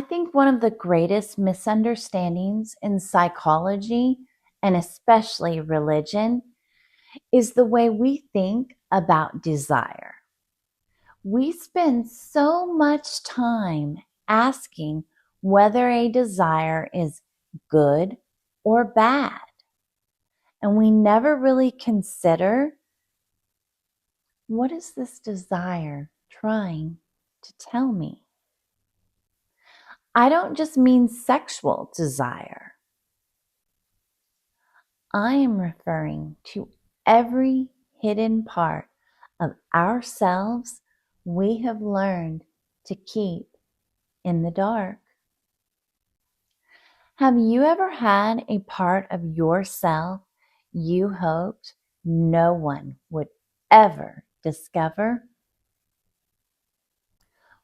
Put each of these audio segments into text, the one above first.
think one of the greatest misunderstandings in psychology, and especially religion, is the way we think about desire. We spend so much time asking whether a desire is good or bad, and we never really consider, what is this desire trying to tell me? I don't just mean sexual desire. I am referring to every hidden part of ourselves we have learned to keep in the dark. Have you ever had a part of yourself you hoped no one would ever discover?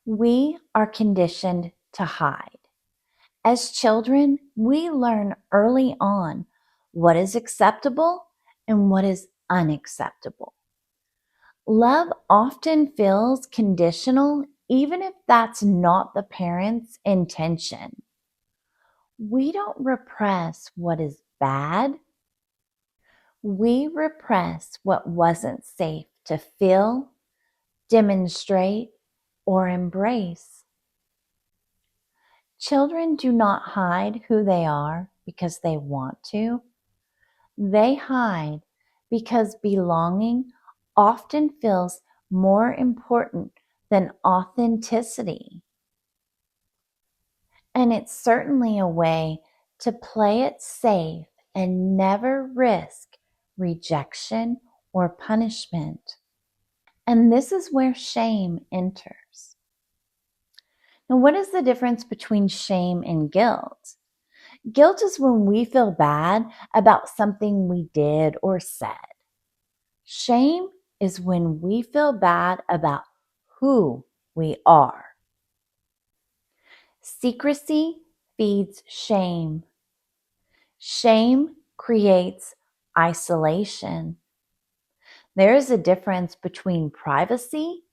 We are conditioned to hide. As children, we learn early on what is acceptable and what is unacceptable. Love often feels conditional, even if that's not the parent's intention. We don't repress what is bad. We repress what wasn't safe to feel, demonstrate, or embrace. Children do not hide who they are because they want to. They hide because belonging often feels more important than authenticity. And it's certainly a way to play it safe and never risk rejection or punishment. And this is where shame enters. Now, what is the difference between shame and guilt? Guilt is when we feel bad about something we did or said. Shame is when we feel bad about who we are. Secrecy feeds shame. Shame creates isolation. There is a difference between privacy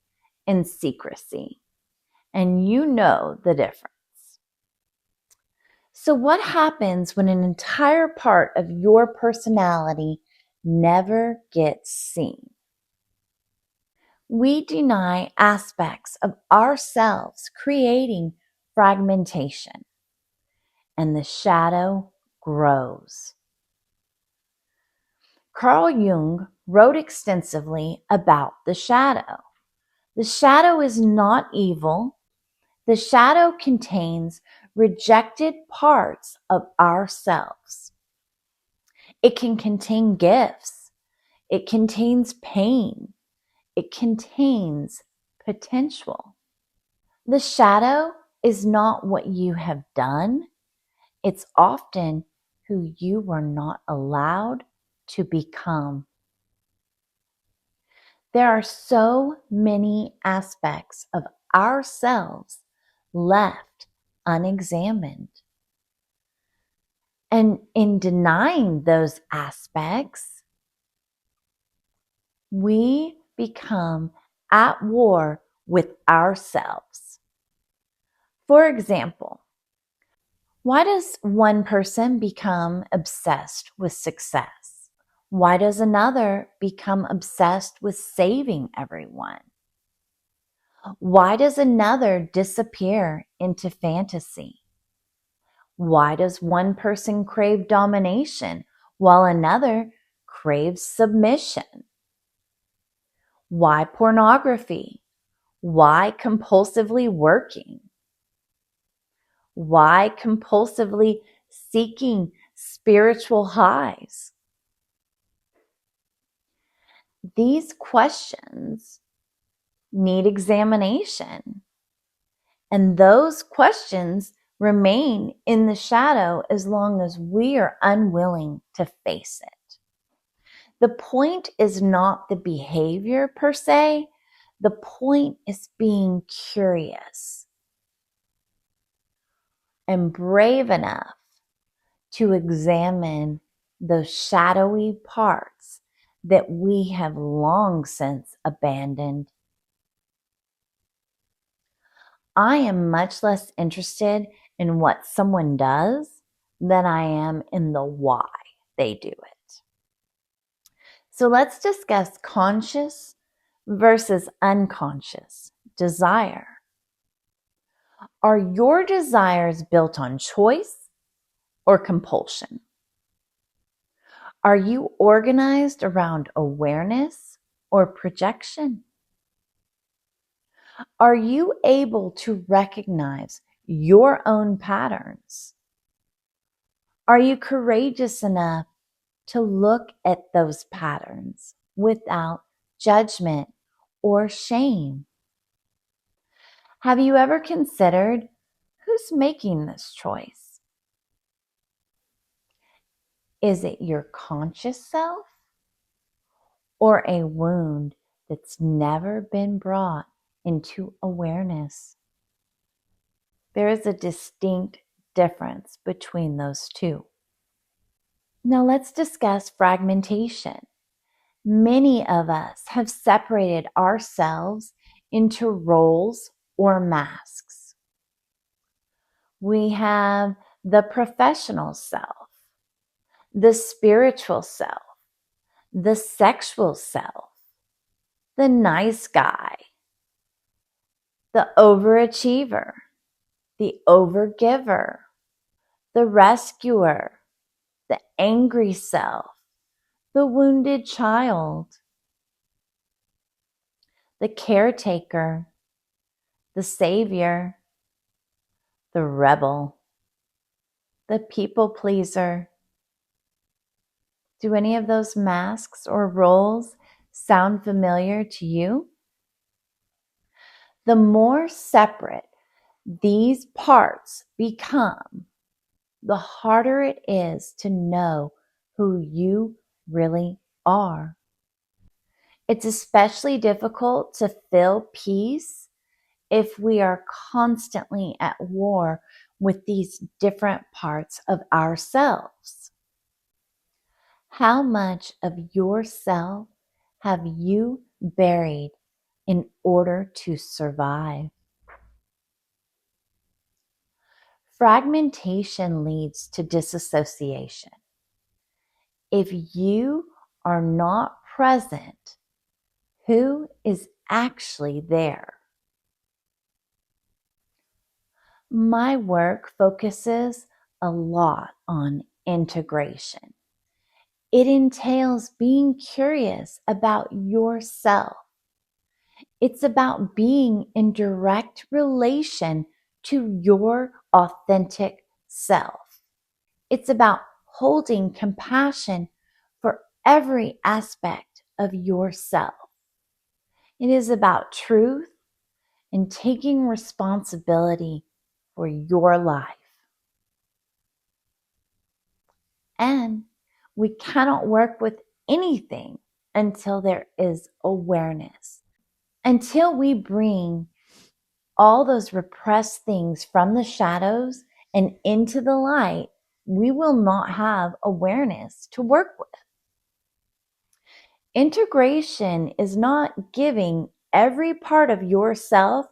and secrecy, and you know the difference. So what happens when an entire part of your personality never gets seen? We deny aspects of ourselves, creating fragmentation, and the shadow grows. Carl Jung wrote extensively about the shadow. The shadow is not evil. The shadow contains rejected parts of ourselves. It can contain gifts. It contains pain. It contains potential. The shadow is not what you have done. It's often who you were not allowed to become. There are so many aspects of ourselves left unexamined. And in denying those aspects, we become at war with ourselves. For example, why does one person become obsessed with success? Why does another become obsessed with saving everyone? Why does another disappear into fantasy? Why does one person crave domination while another craves submission? Why pornography? Why compulsively working? Why compulsively seeking spiritual highs? These questions need examination, and those questions remain in the shadow as long as we are unwilling to face it. The point is not the behavior per se. The point is being curious and brave enough to examine those shadowy parts that we have long since abandoned. I am much less interested in what someone does than I am in the why they do it. So let's discuss conscious versus unconscious desire. Are your desires built on choice or compulsion? Are you organized around awareness or projection? Are you able to recognize your own patterns? Are you courageous enough to look at those patterns without judgment or shame? Have you ever considered who's making this choice? Is it your conscious self or a wound that's never been brought into awareness? There is a distinct difference between those two. Now let's discuss fragmentation. Many of us have separated ourselves into roles or masks. We have the professional self, the spiritual self, the sexual self, the nice guy, the overachiever, the overgiver, the rescuer, the angry self, the wounded child, the caretaker, the savior, the rebel, the people pleaser. Do any of those masks or roles sound familiar to you? The more separate these parts become, the harder it is to know who you really are. It's especially difficult to feel peace if we are constantly at war with these different parts of ourselves. How much of yourself have you buried in order to survive? Fragmentation leads to disassociation. If you are not present, who is actually there? My work focuses a lot on integration. It entails being curious about yourself. It's about being in direct relation to your authentic self. It's about holding compassion for every aspect of yourself. It is about truth and taking responsibility for your life. And we cannot work with anything until there is awareness. Until we bring all those repressed things from the shadows and into the light, we will not have awareness to work with. Integration is not giving every part of yourself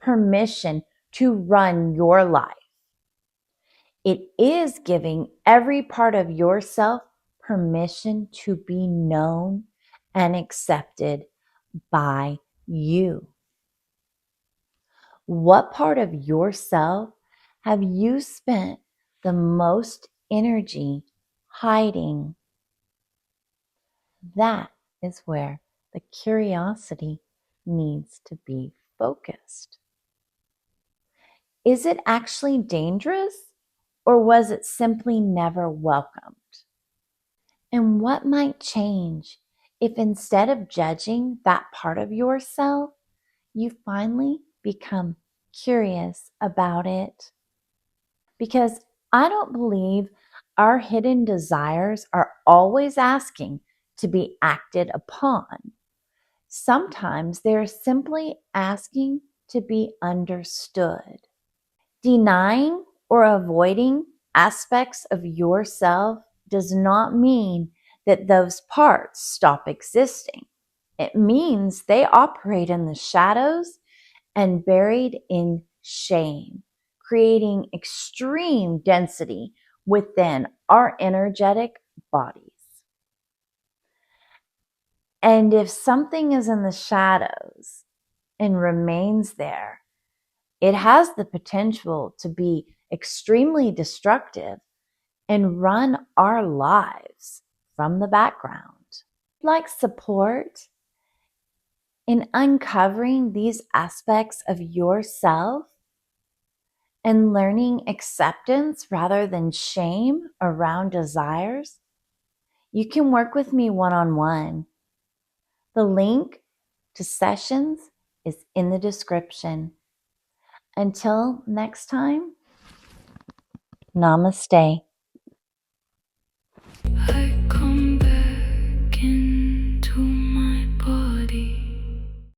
permission to run your life. It is giving every part of yourself permission to be known and accepted by you. What part of yourself have you spent the most energy hiding? That is where the curiosity needs to be focused. Is it actually dangerous, or was it simply never welcomed? And what might change if instead of judging that part of yourself, you finally become curious about it? Because I don't believe our hidden desires are always asking to be acted upon. Sometimes they're simply asking to be understood. Denying or avoiding aspects of yourself does not mean that those parts stop existing. It means they operate in the shadows and buried in shame, creating extreme density within our energetic bodies. And if something is in the shadows and remains there, it has the potential to be extremely destructive and run our lives from the background. Like support in uncovering these aspects of yourself and learning acceptance rather than shame around desires, you can work with me one-on-one. The link to sessions is in the description. Until next time, namaste.